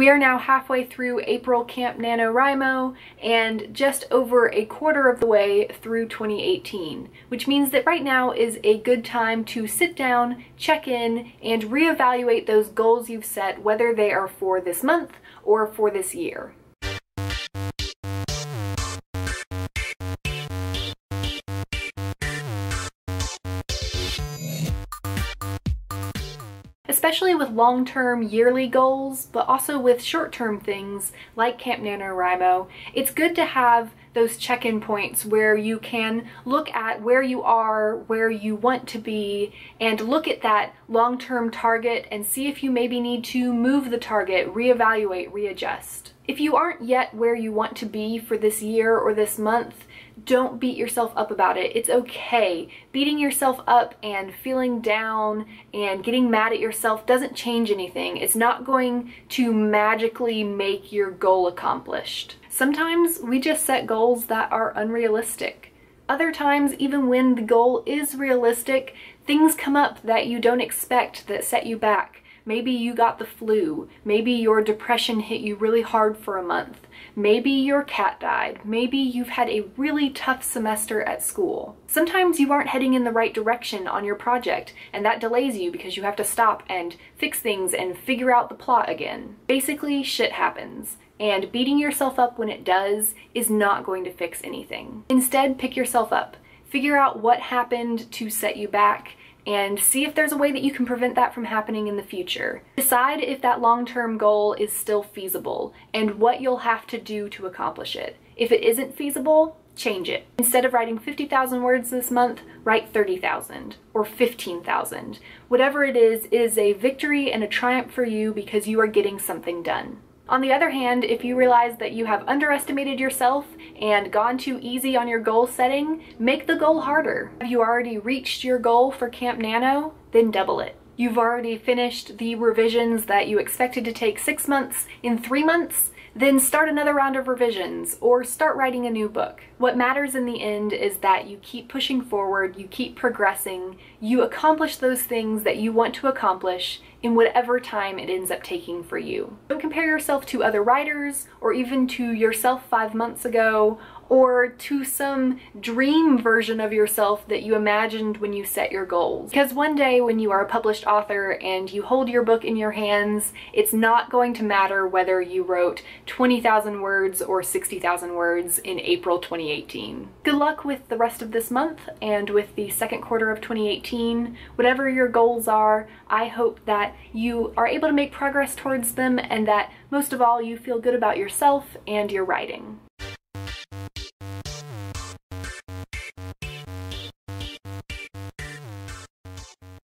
We are now halfway through April Camp NaNoWriMo and just over a quarter of the way through 2018, which means that right now is a good time to sit down, check in, and reevaluate those goals you've set, whether they are for this month or for this year. Especially with long-term yearly goals, but also with short-term things like Camp NaNoWriMo, it's good to have those check-in points where you can look at where you are, where you want to be, and look at that long-term target and see if you maybe need to move the target, reevaluate, readjust. If you aren't yet where you want to be for this year or this month, don't beat yourself up about it. It's okay. Beating yourself up and feeling down and getting mad at yourself doesn't change anything. It's not going to magically make your goal accomplished. Sometimes we just set goals that are unrealistic. Other times, even when the goal is realistic, things come up that you don't expect that set you back. Maybe you got the flu. Maybe your depression hit you really hard for a month. Maybe your cat died. Maybe you've had a really tough semester at school. Sometimes you aren't heading in the right direction on your project, and that delays you because you have to stop and fix things and figure out the plot again. Basically, shit happens, and beating yourself up when it does is not going to fix anything. Instead, pick yourself up. Figure out what happened to set you back, and see if there's a way that you can prevent that from happening in the future. Decide if that long-term goal is still feasible and what you'll have to do to accomplish it. If it isn't feasible, change it. Instead of writing 50,000 words this month, write 30,000 or 15,000. Whatever it is a victory and a triumph for you because you are getting something done. On the other hand, if you realize that you have underestimated yourself and gone too easy on your goal setting, make the goal harder. Have you already reached your goal for Camp Nano? Then double it. You've already finished the revisions that you expected to take 6 months in 3 months? Then start another round of revisions or start writing a new book. What matters in the end is that you keep pushing forward, you keep progressing, you accomplish those things that you want to accomplish in whatever time it ends up taking for you. Don't compare yourself to other writers or even to yourself 5 months ago or to some dream version of yourself that you imagined when you set your goals. Because one day when you are a published author and you hold your book in your hands, it's not going to matter whether you wrote 20,000 words or 60,000 words in April 2018. Good luck with the rest of this month and with the second quarter of 2018. Whatever your goals are, I hope that you are able to make progress towards them and that most of all you feel good about yourself and your writing.